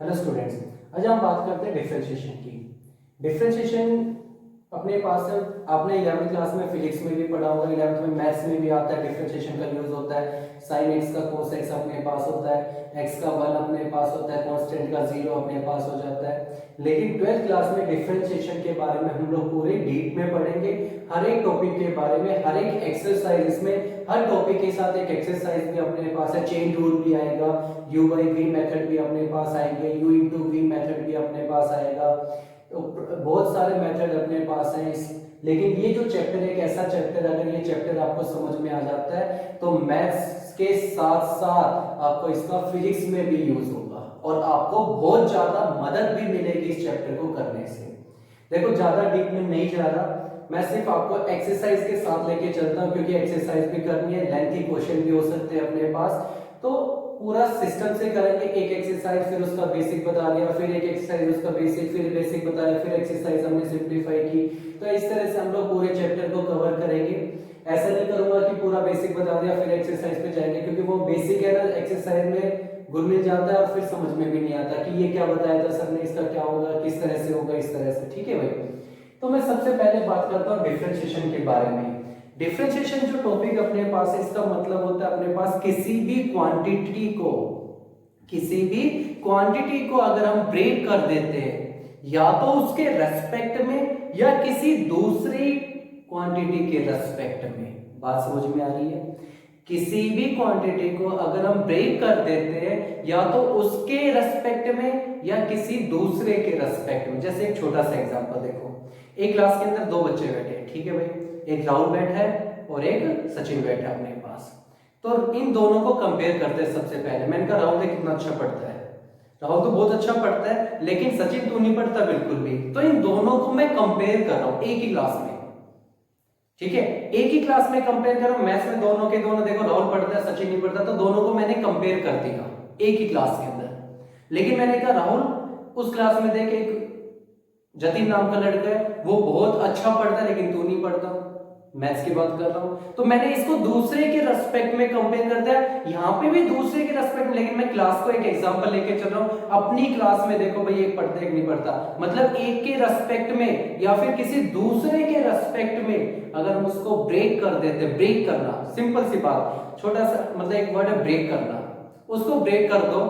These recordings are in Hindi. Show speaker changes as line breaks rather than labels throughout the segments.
हेलो स्टूडेंट्स, आज हम बात करते हैं डिफरेंशिएशन की। डिफरेंशिएशन अपने पास है, आपने 11वीं क्लास में फिजिक्स में भी पढ़ा होगा, 11वीं में मैथ्स में भी आता है। डिफरेंशिएशन का यूज होता है, साइन एक्स का कोस एक्स अपने पास होता है, एक्स का 1 अपने पास होता है, कांस्टेंट का 0 अपने पास हो जाता है। लेकिन 12th क्लास में डिफरेंशिएशन के बारे में हम लोग पूरे डीप में पढ़ेंगे, हर एक टॉपिक के बारे में, हर एक एक्सरसाइज, इसमें हर टॉपिक के साथ एक एक्सरसाइज भी अपने पास है, चेन रूल भी आएगा, u by v मेथड भी अपने पास आएंगे, u into v मेथड भी अपने पास आएगा। तो बहुत सारे मेथड अपने पास हैं लेकिन ये जो चैप्टर एक ऐसा चैप्टर, अगर ये चैप्टर आपको समझ में आ जाता है तो मैथ्स के साथ साथ आपको इसका फिजिक्स में भी यूज होगा और आपको बहुत ज्यादा मदद भी मिलेगी इस चैप्टर को करने से। देखो, ज्यादा डीप में नहीं जा रहा, मैं सिर्फ आपको एक्सरसाइज के साथ लेके चलता हूं क्योंकि एक्सरसाइज भी करनी है, लेंथी क्वेश्चन भी हो सकते हैं अपने पास। तो पूरा सिस्टम से करेंगे, एक एक्सरसाइज फिर उसका बेसिक बता दिया, फिर एक एक्सरसाइज उसका बेसिक, फिर बेसिक बताया, फिर एक्सरसाइज हमने सिंपलीफाई की। तो इस तरह से हम लोग पूरे चैप्टर को कवर करेंगे। ऐसा नहीं करूंगा कि पूरा बेसिक बता दिया फिर एक्सरसाइज पे जाएंगे, क्योंकि वो बेसिक है ना, एक्सरसाइज में घुल मिल जाता है और फिर समझ में भी नहीं आता कि ये क्या बताया था सर ने, इसका क्या होगा, किस तरह से होगा, इस तरह से। ठीक है भाई, तो मैं सबसे पहले बात करता हूँ डिफरेंशिएशन के बारे में। डिफरेंशिएशन जो टॉपिक अपने पास है, इसका मतलब होता है अपने पास किसी भी क्वांटिटी को अगर हम ब्रेक कर देते हैं, या तो उसके रेस्पेक्ट में या किसी दूसरी क्वांटिटी के रेस्पेक्ट में। बात समझ में आ रही है? किसी भी क्वांटिटी को अगर हम ब्रेक कर देते हैं, या तो उसके रेस्पेक्ट में या किसी दूसरे के रेस्पेक्ट में। जैसे एक छोटा सा एग्जांपल देखो, एक क्लास के अंदर दो बच्चे बैठे हैं, ठीक है भाई, एक राहुल बैठा है और एक सचिन बैठा है अपने पास। तो इन दोनों को कंपेयर करते हैं। सबसे पहले मैंने कहा राहुल कितना अच्छा पढ़ता है, राहुल तो बहुत अच्छा पढ़ता है, लेकिन सचिन तो नहीं पढ़ता बिल्कुल भी। तो इन दोनों को मैं कंपेयर कर रहा हूं एक ही क्लास में, ठीक है, एक ही क्लास में कंपेयर कर रहा हूं। मैथ्स में दोनों के दोनों, देखो राहुल पढ़ता है सचिन नहीं पढ़ता, तो दोनों को मैंने कंपेयर कर दिया एक ही क्लास के अंदर। लेकिन मैंने कहा राहुल उस क्लास में देख, एक जतिन नाम का लड़का है, वो बहुत अच्छा पढ़ता है लेकिन तू नहीं पढ़ता, मैथ्स की बात कर रहा हूं। तो मैंने इसको दूसरे के रेस्पेक्ट में कंपेयर कर दिया, यहां पे भी दूसरे के रेस्पेक्ट में, लेकिन मैं क्लास को एक एग्जांपल लेके चल रहा हूं। अपनी क्लास में देखो भाई, एक पढ़ता है एक नहीं पढ़ता, मतलब एक के रेस्पेक्ट में या फिर किसी दूसरे के रेस्पेक्ट में अगर हम उसको ब्रेक कर देते, ब्रेक करना, सिंपल सी बात, छोटा सा मतलब एक वर्ड है ब्रेक करना, उसको ब्रेक कर दो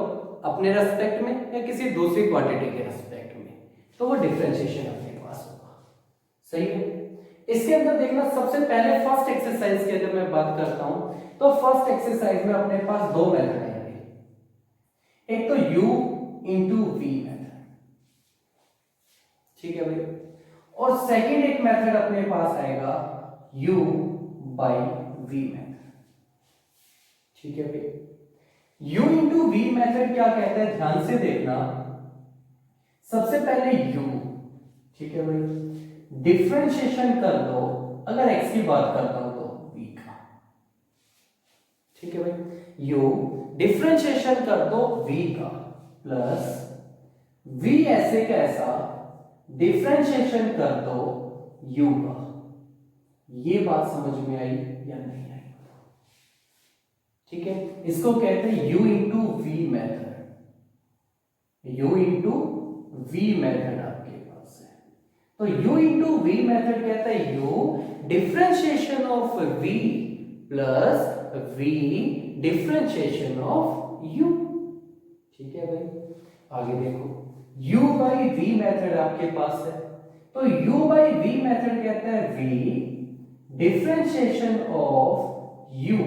अपने रेस्पेक्ट में या किसी दूसरी क्वांटिटी के रेस्पेक्ट में, तो वो डिफरेंशिएशन अपने पास होगा। सही है? इसके अंदर देखना, सबसे पहले फर्स्ट एक्सरसाइज की अगर मैं बात करता हूं, तो फर्स्ट एक्सरसाइज में अपने पास दो मेथड है, एक तो u इंटू वी मेथड, ठीक है भाई, और सेकंड एक मेथड अपने पास आएगा u बाई वी मेथड, ठीक है भाई। u इंटू वी मेथड क्या कहता है, ध्यान से देखना। सबसे पहले u, ठीक है भाई, डिफरेंशिएशन कर दो, अगर x की बात करता हूं तो v का, ठीक है भाई, u डिफरेंशिएशन कर दो v का प्लस v ऐसे कैसा डिफरेंशिएशन कर दो u का। ये बात समझ में आई या नहीं आई? ठीक है, इसको कहते हैं u into V method, u into V method आपके पास है। तो u इंटू वी मेथड कहता है u differentiation of v plus v differentiation of u, ठीक है भाई। आगे देखो, u बाई v मेथड आपके पास है, तो u बाई v मेथड कहता है v डिफरेंशिएशन ऑफ u।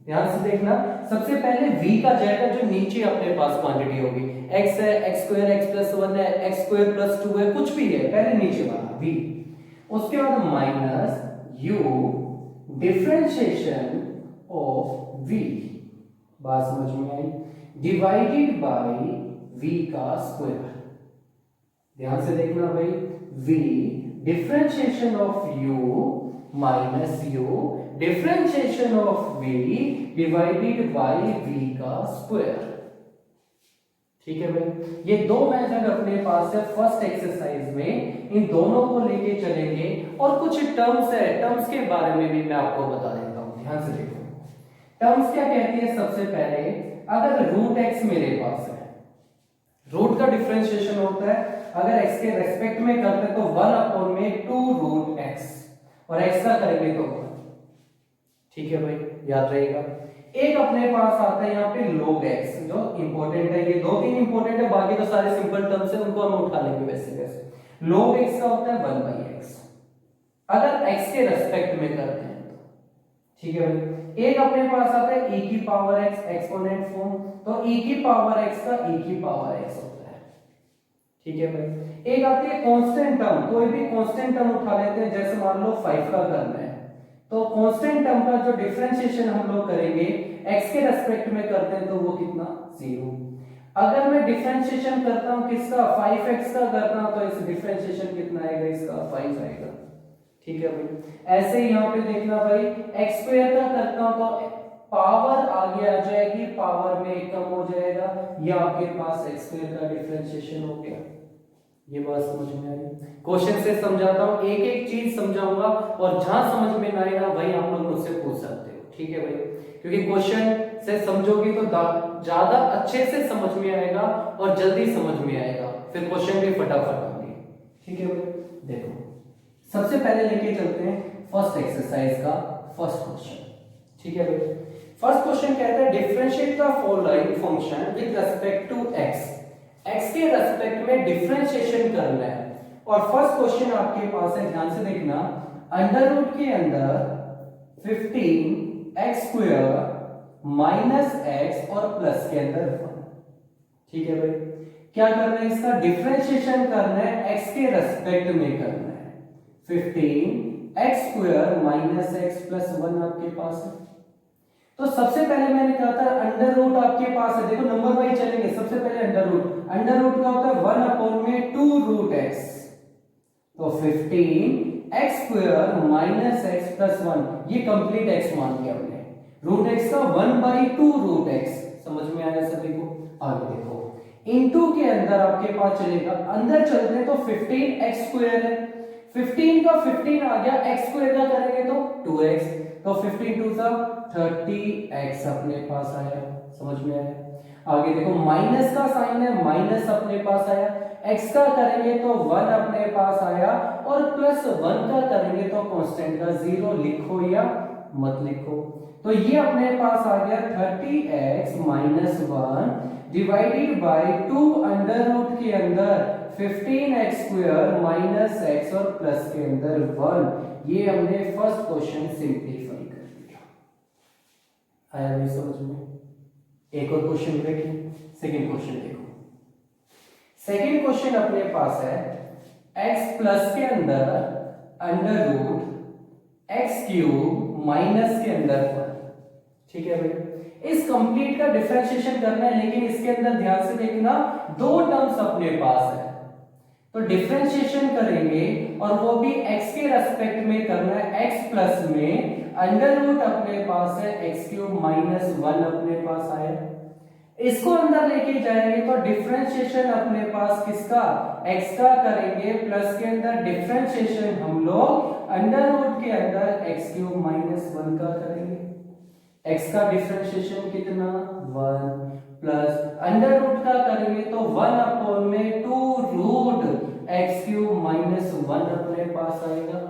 ध्यान से देखना, सबसे पहले v का जाएगा जो नीचे अपने पास क्वांटिटी होगी, x है, x स्क्वायर, x प्लस 1 है, x स्क्वायर प्लस 2 है, कुछ भी है, पहले नीचे वाला v, उसके बाद minus u differentiation of v, बात समझ में आई, डिवाइडेड बाय v का स्क्वायर। ध्यान से देखना भाई, v differentiation of u minus u differentiation of v divided by v का स्क्वायर, ठीक है भाई। ये दो मेथड अपने पास है फर्स्ट एक्सरसाइज में, इन दोनों को लेके चलेंगे और कुछ टर्म्स है, टर्म्स के बारे में भी मैं आपको बता देता हूं। ध्यान से देखो, टर्म्स क्या कहती है। सबसे पहले अगर रूट x मेरे पास है, रूट होता है, अगर x के रेस्पेक्ट में करते हैं तो 1/2 √x, और x का करेंगे तो 1। ठीक है भाई, याद रहेगा। एक अपने पास आता है यहाँ पे log x, जो इंपॉर्टेंट है, ये 2-3 इंपॉर्टेंट है, बाकी तो सारे सिंपल टर्म्स है, उनको हम उठा लेंगे वैसे वैसे। log x का होता है 1/x, अगर x के रेस्पेक्ट में करते हैं तो। ठीक है भाई। एक अपने पास आता है e की पावर x एक्सपोनेंट फॉर्म, तो e की पावर x का e की पावर x होता है। ठीक है भाई। एक आती है कांस्टेंट टर्म, कोई भी कांस्टेंट टर्म उठा लेते हैं, जैसे मान लो 5 का करना है, तो कांस्टेंट टर्म का जो डिफरेंशिएशन हम लोग करेंगे x के रेस्पेक्ट में करते हैं तो वो कितना 0। अगर मैं डिफरेंशिएशन करता हूं किसका 5x का करता हूं तो इस डिफरेंशिएशन कितना आएगा, इसका 5 आएगा। ठीक है भाई। ऐसे ही यहाँ पे देखना भाई, x स्क्वायर का करता हूं तो पावर आगे आ जाएगी, पावर में 1 कम हो जाएगा, ये आपके पास x स्क्वायर का डिफरेंशिएशन हो गया। ये बात समझ में आई? क्वेश्चन से समझाता हूं, एक एक चीज समझाऊंगा, और जहां समझ में ना आए ना भाई आप लोग मुझसे पूछ सकते हो। ठीक है भाई, क्योंकि क्वेश्चन से समझोगे तो ज्यादा अच्छे से समझ में आएगा और जल्दी समझ में आएगा, फिर क्वेश्चन भी फटाफट होंगे। ठीक है भाई, देखो सबसे पहले लेके चलते हैं फर्स्ट एक्सरसाइज का फर्स्ट क्वेश्चन। ठीक है भाई, फर्स्ट क्वेश्चन कहता है differentiate the following function with respect to x, x के रेस्पेक्ट में डिफरेंशिएशन करना है। और फर्स्ट क्वेश्चन आपके पास है, ध्यान से देखना, अंडर रूट के अंदर 15x स्क्वायर माइनस x और प्लस के अंदर 1। ठीक है भाई, क्या करना है, इसका डिफरेंशिएशन करना है, x के रेस्पेक्ट में करना है। 15x square minus x plus 1 आपके पास है। तो सबसे पहले मैंने कहा था अंडर रूट आपके पास है, देखो नंबर वाइज चलेंगे। सबसे पहले अंडर रूट का होता है 1/2 √x, तो 15x square minus x plus 1, ये कंप्लीट x मान लिया हमने। रूट x का 1/2 √x, समझ में आया सभी को? आगे देखो, इनटू के अंदर आपके पास चलेगा, अंदर चलते हैं तो 15x स्क्वायर है, 15 का 15 आ गया, x स्क्वायर का करेंगे तो 2x, तो 15 2 सा 30x अपने पास आया। समझ में आया? आगे देखो माइनस का साइन है, माइनस अपने पास आया, x का करेंगे तो 1 अपने पास आया, और प्लस 1 का करेंगे तो कांस्टेंट का 0 लिखो या मत लिखो। तो ये अपने पास आ गया 30x minus 1 divided by 2 under root के अंदर 15x स्क्वायर माइनस x और प्लस के अंदर 1। ये हमने फर्स्ट क्वेश्चन सिंपलीफाई कर दिया। आया भाई समझ में? एक और क्वेश्चन देखिए, सेकंड क्वेश्चन देखो। सेकंड क्वेश्चन अपने पास है x प्लस के अंदर under root x cube minus के अंदर 1। ठीक है भाई, इस कंप्लीट का डिफरेंशिएशन करना है, लेकिन इसके अंदर ध्यान से देखना दो टर्म्स अपने पास है, तो डिफरेंशिएशन करेंगे और वो भी x के रेस्पेक्ट में करना है। x प्लस में अंडर रूट अपने पास है x क्यूब माइनस 1 अपने पास आया, इसको अंदर लेके जाएंगे तो डिफरेंशिएशन अपने पास किसका, x का करेंगे, प्लस के अंदर डिफरेंशिएशन हम लोग अंडर रूट के अंदर x क्यूब माइनस 1 का करेंगे। x का डिफरेंशिएशन कितना 1, प्लस अंडर रूट का करेंगे तो 1/2 रूट x क्यूब माइनस 1 अपने पास आएगा,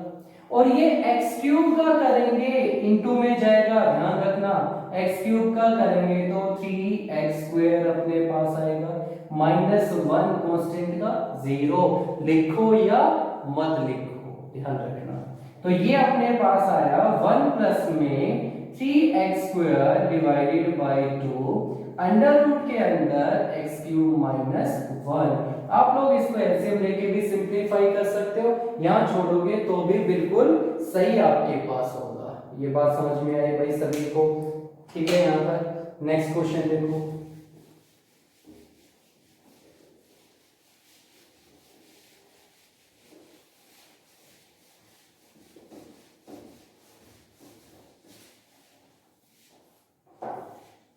और ये x क्यूब का करेंगे इनटू में जाएगा, ध्यान रखना, x क्यूब का करेंगे तो 3x स्क्वायर अपने पास आएगा, माइनस 1 कांस्टेंट का 0 लिखो या मत लिखो, ध्यान रखना। तो ये अपने पास आया 1 प्लस में 3x square divided by 2 under root के अंदर x क्यूब माइनस 1। आप लोग इसको एलसीएम लेके भी सिंपलीफाई कर सकते हो, यहां छोड़ोगे तो भी बिल्कुल सही आपके पास होगा। ये बात समझ में आई भाई सभी को? ठीक है, यहां पर नेक्स्ट क्वेश्चन देखो।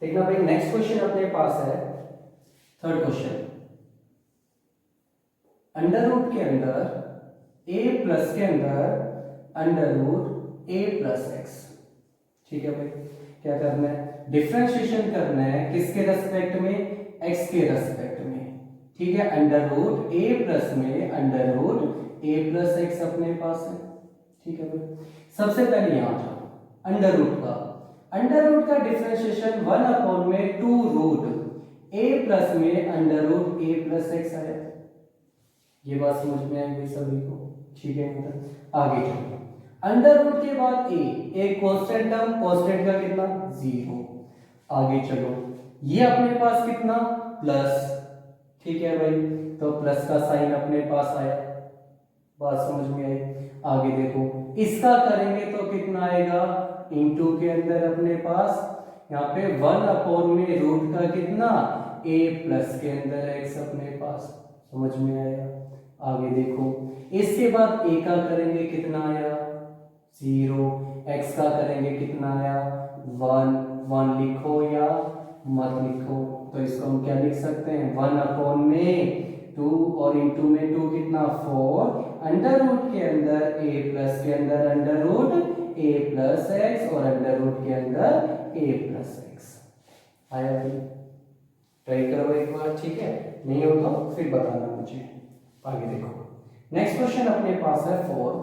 देखना भाई, नेक्स्ट क्वेश्चन अपने पास है थर्ड क्वेश्चन, अंडर रूट के अंदर a प्लस के अंदर under root a plus x. ठीक है भाई, क्या करना है, डिफरेंशिएशन करना है, किसके रेस्पेक्ट में, x के रेस्पेक्ट में। ठीक है, अंडर रूट ए प्लस में अंडर रूट ए प्लस एक्स अपने पास है। ठीक है भाई, सबसे पहले यहां जाओ अंडर रूट का डिफरेंशिएशन 1 अपॉन में 2 रूट ए प्लस में अंडर रूट ए प्लस एक्स आया। ये बात समझ में आई सभी को? ठीक है, आगे चलो। अंडर रूट के बाद ए एक कांस्टेंट टर्म, कांस्टेंट का कितना 0। आगे चलो, ये अपने पास कितना प्लस। ठीक है भाई, तो प्लस का साइन अपने पास आया, बात समझ में आई। आगे देखो, इसका करेंगे तो कितना आएगा, इनटू के अंदर अपने पास यहाँ पे 1 अपॉन में रूट का कितना a प्लस के अंदर x अपने पास, समझ में आया। आगे देखो, इसके बाद a का करेंगे कितना आया 0, x का करेंगे कितना आया 1, 1 लिखो या मत लिखो, तो इसको हम क्या लिख सकते हैं 1 अपॉन में 2 और इनटू में 2 कितना 4, अंडर रूट के अंदर a प्लस के अंदर under root a plus x और अंडर रूट के अंदर a प्लस एक्स आया भाई। ट्राई करो एक बार, ठीक है, नहीं हो तो फिर बताना मुझे। आगे देखो, नेक्स्ट क्वेश्चन अपने पास है 4,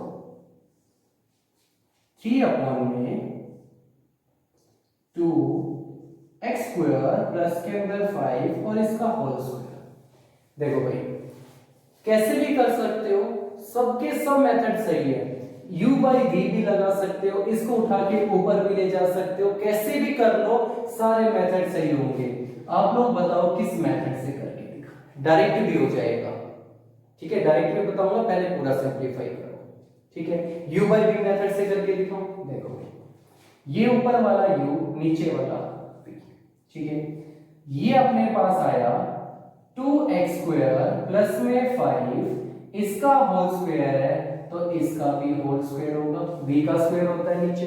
3 अपॉन में 2 एक्स स्क्वायर प्लस के अंदर 5 और इसका होल स्क्वायर। देखो भाई, कैसे भी कर सकते हो, सबके सब मेथड सही है। u बाई वी भी लगा सकते हो, इसको उठा के ऊपर भी ले जा सकते हो, कैसे भी कर लो, सारे मेथड सही होंगे। आप लोग बताओ किस मेथड से करके दिखा, डायरेक्ट भी हो जाएगा। ठीक है, डायरेक्ट भी बताऊंगा, पहले पूरा सिंपलीफाई करो। ठीक है, u बाई वी मेथड से करके दिखाऊं। देखो, ये ऊपर वाला u, नीचे वाला v। ठीक है, ये अपने पास आया 2x स्क्वायर प्लस में 5, इसका होल स्क्वायर है तो इसका भी होल स्क्वायर होगा, v का स्क्वायर होता है नीचे,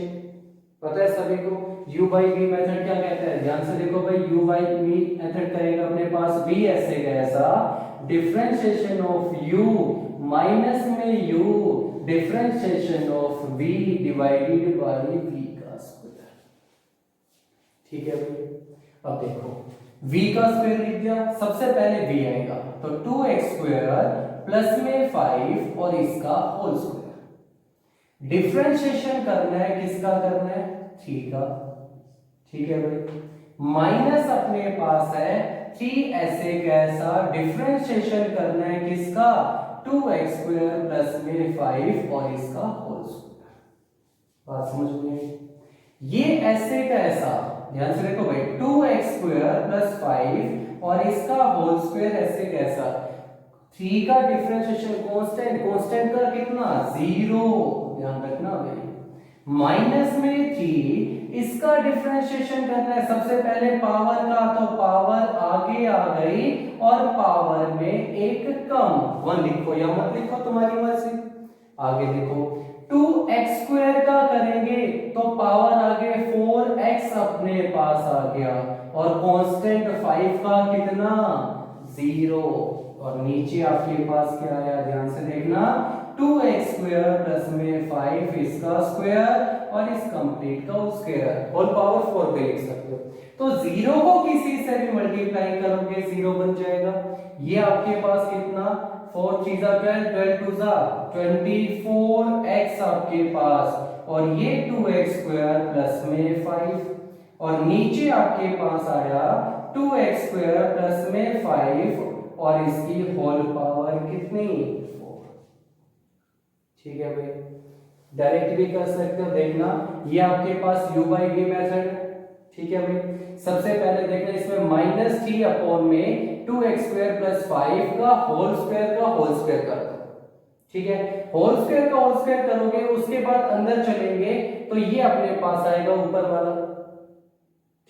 पता है सभी को। u बाई v मेथड क्या कहता है, ध्यान से देखो भाई, u बाई v मेथड करेगा अपने पास v ऐसे कैसा, डिफरेंशिएशन ऑफ u माइनस में u differentiation of v divided by v का स्क्वायर। ठीक है भाई, अब देखो v का स्क्वायर लिख दिया, सबसे पहले v आएगा तो 2x स्क्वायर प्लस में 5 और इसका होल स्क्वायर। डिफरेंशिएशन करना है, किसका करना है 3 का। ठीक है भाई, माइनस अपने पास है 3 ऐसे कैसा, डिफरेंशिएशन करना है किसका 2x स्क्वायर प्लस में 5 और इसका होल स्क्वायर। बात समझ में, ये ऐसे कैसा, ध्यान से देखो भाई, 2x स्क्वायर प्लस 5 और इसका होल स्क्वायर ऐसे कैसा, 3 का डिफरेंशिएशन कांस्टेंट, कांस्टेंट का कितना 0, ध्यान रखना भाई, माइनस में 3, इसका डिफरेंशिएशन करना है सबसे पहले पावर का, तो पावर आगे आ गई और पावर में एक कम, 1 लिखो या मत लिखो तुम्हारी मर्जी। आगे देखो, 2x स्क्वायर का करेंगे तो पावर आगे 4x अपने पास आ गया और कांस्टेंट 5 का कितना 0 और नीचे आपके पास क्या आया, ध्यान से देखना, 2x स्क्वायर प्लस में 5 इसका स्क्वायर और इस कंप्लीट का स्क्वायर, होल पावर 4 पे लिख सकते हो। तो 0 को किसी से भी मल्टीप्लाई करोगे 0 बन जाएगा। ये आपके पास कितना 4 चीजा 12, 12 टू जा 24x आपके पास और ये 2x स्क्वायर प्लस में 5 और नीचे आपके पास आया 2x स्क्वायर प्लस में 5 और इसकी होल पावर कितनी 4। ठीक है भाई, डायरेक्ट भी कर सकते हो, देखना ये आपके पास u बाई v मेथड। ठीक है भाई, सबसे पहले देखना इसमें माइनस 3 अपॉन में 2x स्क्वायर प्लस 5 का होल स्क्वायर कर दो। ठीक है, होल स्क्वायर का होल स्क्वायर करोगे, उसके बाद अंदर चलेंगे तो ये अपने पास आएगा ऊपर वाला।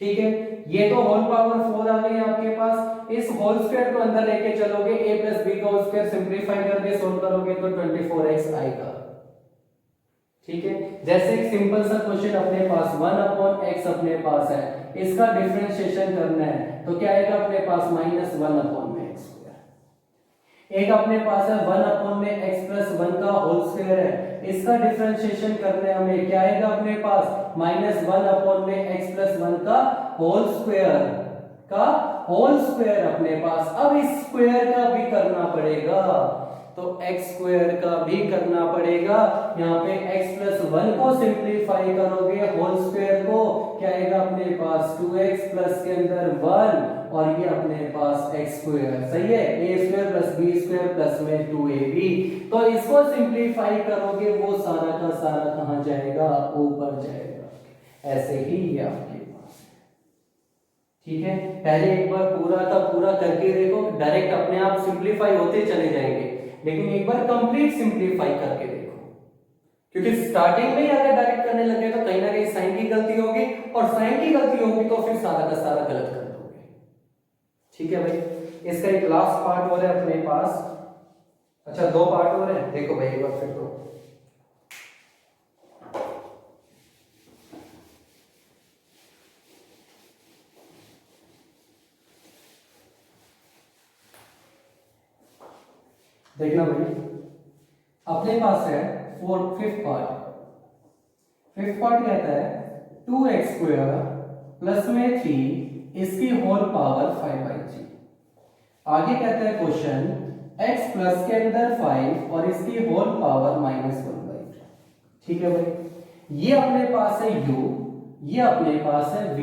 ठीक है, ये तो होल पावर 4 आ गई आपके पास, इस होल स्क्वायर को अंदर लेके चलोगे, a प्लस b का होल स्क्वायर सिंपलीफाई करके सोल्व करोगे तो 24x आएगा। ठीक है, जैसे एक सिंपल सा क्वेश्चन अपने पास 1 अपॉन x अपने पास है, इसका डिफरेंशिएशन करना है तो क्या आएगा अपने पास माइनस 1 अपॉन में x स्क्वायर। एक अपने पास है 1 अपॉन में x प्लस 1 का होल स्क्वायर है, इसका डिफरेंशिएशन करना है हमें, क्या आएगा अपने पास माइनस 1 अपॉन में x प्लस 1 का होल स्क्वायर का होल स्क्वायर अपने पास। अब इस स्क्वायर का भी करना पड़ेगा, तो x स्क्वायर का भी करना पड़ेगा। यहाँ पे x प्लस 1 को सिंप्लीफाई करोगे होल स्क्वायर को, क्या आएगा अपने पास 2x प्लस के अंदर 1 और ये अपने पास x स्क्वायर, सही है, a square plus b square plus में 2ab। तो इसको सिंप्लीफाई करोगे वो सारा का सारा कहां जाएगा, ऊपर जाएगा। ऐसे ही ये आपके पास, ठीक है। पहले एक बार पूरा का पूरा करके देखो, डायरेक्ट अपने आप सिंप्लीफाई होते चले जाएंगे, लेकिन एक बार कंप्लीट सिंप्लीफाई करके देखो, क्योंकि स्टार्टिंग में ही अगर डायरेक्ट करने लगे तो कहीं ना कहीं साइन की गलती होगी, और साइन की गलती होगी तो फिर सारा का सारा गलत कर दोगे। ठीक है भाई, इसका एक लास्ट पार्ट हो रहा है अपने पास, अच्छा 2 पार्ट हो रहे हैं, देखो भाई एक बार फिर तो देखना भाई, अपने पास है फिफ्थ पार्ट कहता है 2x स्क्वायर प्लस में 3 इसकी होल पावर 5/3। आगे कहता है क्वेश्चन x प्लस के अंदर 5 और इसकी होल पावर -1/3। ठीक है भाई, ये अपने पास है u, ये अपने पास है v।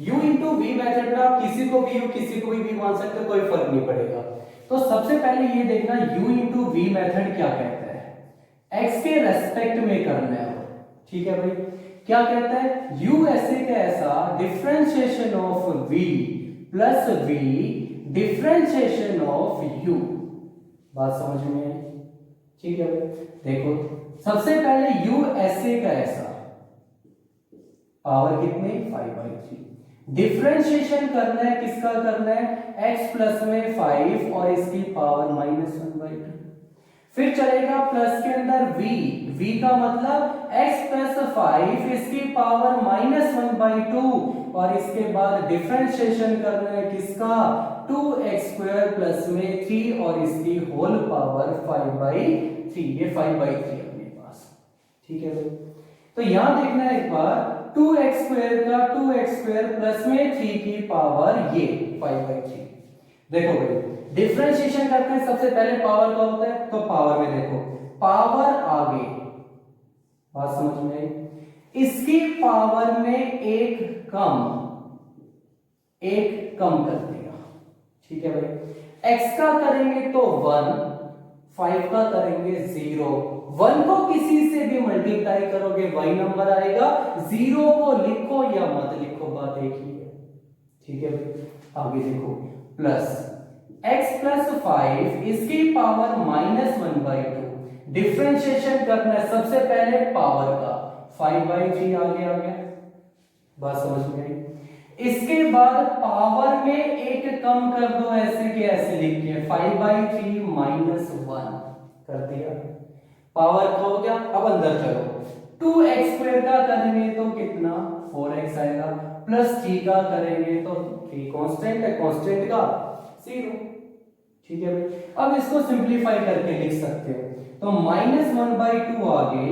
u into V method में आप किसी को भी u किसी को भी v मान सकते हो, कोई फर्क नहीं पड़ेगा। तो सबसे पहले ये देखना u इंटू वी मेथड क्या कहता है, x के रेस्पेक्ट में करना है। ठीक है भाई, क्या कहता है, u ऐसे का ऐसा differentiation of v plus v differentiation of u। बात समझ में आई? ठीक है भाई, देखो सबसे पहले u ऐसे का ऐसा, पावर कितने 5/3, डिफरेंशिएशन करना है, किसका करना है, x प्लस में 5 और इसकी पावर -1/2। फिर चलेगा प्लस के अंदर v का मतलब x प्लस 5 इसकी पावर -1/2 और इसके बाद डिफरेंशिएशन करना है किसका, 2x स्क्वायर प्लस में 3 और इसकी होल पावर 5/3, ये 5/3 अपने पास। ठीक है भाई, तो यहां देखना है एक बार 2x स्क्वायर का 2x स्क्वायर प्लस में 3 की पावर ये 5/3। देखो भाई, डिफरेंशिएशन करते हैं, सबसे पहले पावर का होता है, तो पावर में देखो पावर आगे, बात समझ में आई, इसकी पावर में एक कम कर देगा। ठीक है भाई, x का करेंगे तो 1, 5 का करेंगे 0, 1 को किसी से भी मल्टीप्लाई करोगे वही नंबर आएगा, 0 को लिखो या मत लिखो, बात एक ही है। ठीक है भाई, आगे देखो प्लस x प्लस 5 इसकी पावर -1/2, डिफरेंशिएशन करना है सबसे पहले पावर का, 5/3 आगे आ गया, बात समझ में आई। इसके बाद पावर में एक कम कर दो, ऐसे के ऐसे लिख के 5/3 -1 कर दिया, पावर का हो गया। अब अंदर चलो, 2x स्क्वायर का करेंगे तो कितना 4x आएगा, प्लस 3 का करेंगे तो 3 कांस्टेंट है, कांस्टेंट का 0। ठीक है भाई, अब इसको सिंपलीफाई करके लिख सकते हो, तो -1/2 आगे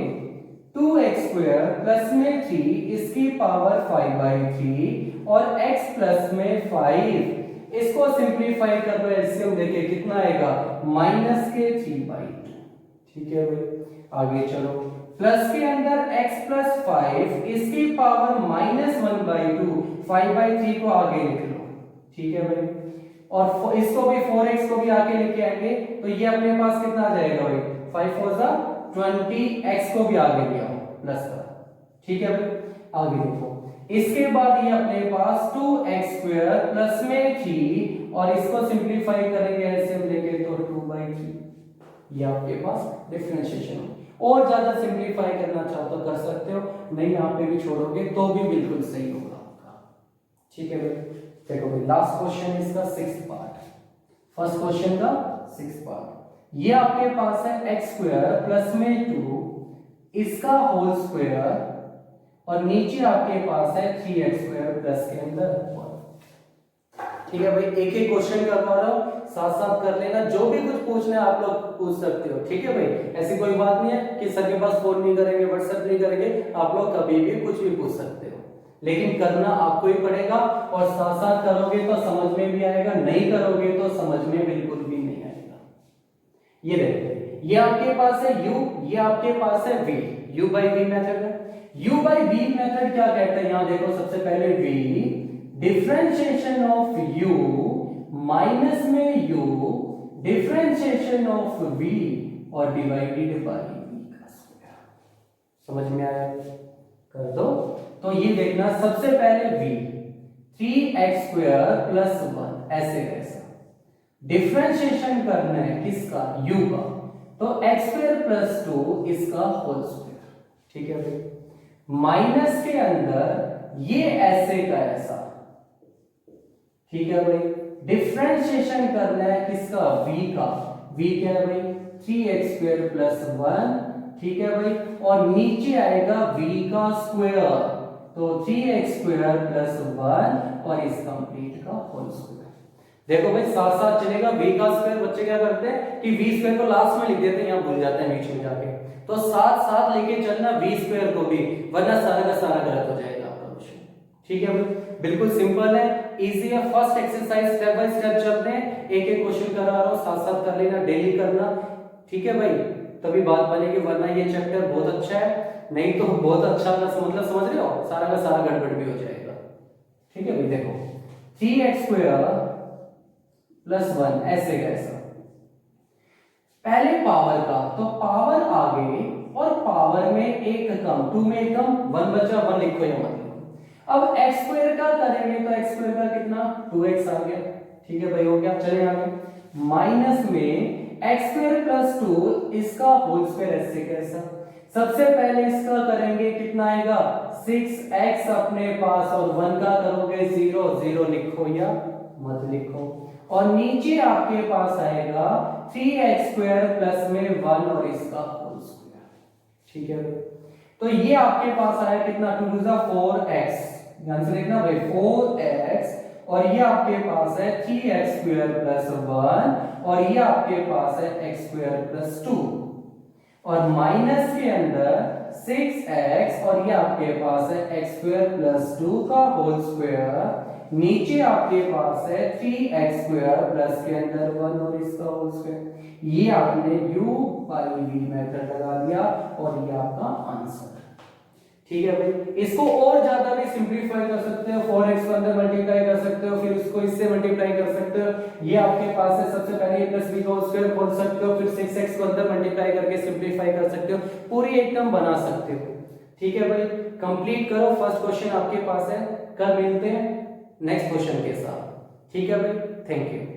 2x स्क्वायर प्लस में 3 इसकी पावर 5/3 और x प्लस में 5, इसको सिंपलीफाई कर दो, एलसीएम देके कितना आएगा -3/2। ठीक है भाई, आगे चलो, प्लस के अंदर x प्लस 5 इसकी पावर -1/2, 5/3 को आगे लिख लो। ठीक है भाई, और इसको भी 4x को भी आगे लेके आएंगे तो ये अपने पास कितना आ जाएगा भाई, 5 4 जा 20, x को भी आगे ले आओ प्लस का। ठीक है भाई, आगे देखो, इसके बाद ये अपने पास 2x स्क्वायर प्लस में 3 और इसको सिंपलीफाई करेंगे एलसीएम लेके तो 2/3, ये आपके पास डिफरेंशिएशन। और ज्यादा सिंपलीफाई करना चाहो तो कर सकते हो, नहीं यहाँ पे भी छोड़ोगे तो भी बिल्कुल सही होगा आपका। ठीक है भाई, देखो भाई लास्ट क्वेश्चन इसका 6th पार्ट, फर्स्ट क्वेश्चन का 6th पार्ट, ये आपके पास है x स्क्वायर प्लस में 2 इसका होल स्क्वायर और नीचे आपके पास है 3x स्क्वायर प्लस के अंदर 1। ठीक है भाई, एक एक क्वेश्चन करवा रहा हूं, साथ साथ कर लेना, जो भी कुछ पूछना है आप लोग पूछ सकते हो। ठीक है भाई, ऐसी कोई बात नहीं है कि सर के पास फोन नहीं करेंगे, व्हाट्सएप नहीं करेंगे, आप लोग कभी भी कुछ भी पूछ सकते हो, लेकिन करना आपको ही पड़ेगा, और साथ साथ करोगे तो समझ में भी आएगा, नहीं करोगे तो समझ में बिल्कुल भी नहीं आएगा। ये देखो, ये आपके पास है u, ये आपके पास है v, u by v method है। u by v मेथड क्या कहते हैं, यहां देखो सबसे पहले v differentiation of u minus में u डिफरेंशिएशन ऑफ v और डिवाइडेड बाय v का स्क्वायर। समझ में आया, कर दो। तो ये देखना, सबसे पहले v 3x स्क्वायर प्लस 1 ऐसे कैसा डिफरेंशिएशन करना है किसका, u का, तो x स्क्वायर प्लस 2 इसका होल स्क्वायर, ठीक है भाई। माइनस के अंदर ये ऐसे का ऐसा, ठीक है भाई। डिफरेंशिएशन करना है किसका, v का, v क्या है भाई 3x स्क्वायर प्लस 1, ठीक है भाई। और नीचे आएगा v का स्क्वायर, तो 3x स्क्वायर प्लस 1 और इस कंप्लीट का होल स्क्वायर। देखो भाई साथ साथ चलेगा, v का स्क्वायर बच्चे क्या करते हैं कि v स्क्वायर को लास्ट में लिख देते हैं, यहां भूल जाते हैं बीच में जाके, तो साथ साथ लेके चलना v स्क्वायर को भी, वरना सारा का सारा गलत हो जाएगा आपका क्वेश्चन, ठीक है भाई। बिल्कुल सिंपल है, इजी है। First exercise step by step चलते हैं, एक एक क्वेश्चन करा रहा हूं, साथ साथ कर लेना, डेली करना, ठीक है भाई, तभी बात बनेगी, वरना ये चैप्टर बहुत अच्छा है, नहीं तो बहुत अच्छा मतलब समझ रहे हो, सारा का सारा गड़बड़ भी हो जाएगा, ठीक है भाई। देखो 3x स्क्वायर प्लस 1 ऐसे कैसा, पहले पावर का, तो पावर आगे और पावर में एक कम, 2 में एक कम, 1 बचा, 1 लिखो या मत लिखो। अब x स्क्वायर का करेंगे तो x स्क्वायर का कितना 2x आ गया, ठीक है भाई, हो गया। चले आगे, माइनस में x स्क्वायर प्लस 2 इसका होल स्क्वायर ऐसे कैसा, सबसे पहले इसका करेंगे कितना आएगा 6x अपने पास, और 1 का करोगे 0, 0 लिखो या मत लिखो, और नीचे आपके पास आएगा 3x स्क्वायर प्लस में 1 और इसका होल स्क्वायर, ठीक है। तो ये आपके पास आया कितना 2 टू 4x, ध्यान से देखना भाई 4x, और ये आपके पास है 3x स्क्वायर प्लस 1, और ये आपके पास है x स्क्वायर प्लस 2, और माइनस के अंदर 6x, और ये आपके पास है x स्क्वायर प्लस 2 का होल स्क्वायर, नीचे आपके पास है 3x स्क्वायर प्लस के अंदर 1 और इसका होल स्क्वायर। ये आपने u by v मेथड लगा दिया, और ये आपका आंसर, ठीक है भाई। इसको और ज्यादा भी सिंपलीफाई कर सकते हो, 4x को अंदर मल्टीप्लाई कर सकते हो, फिर इसको इससे मल्टीप्लाई कर सकते हो। ये आपके पास है, सबसे पहले ये प्लस b का होल स्क्वायर बोल सकते हो, फिर 6x को अंदर मल्टीप्लाई करके सिंपलीफाई कर सकते हो, पूरी एक टर्म बना सकते हो, ठीक है भाई। कंप्लीट करो, फर्स्ट क्वेश्चन आपके पास है, कल मिलते हैं नेक्स्ट क्वेश्चन के साथ, ठीक है भाई, थैंक यू।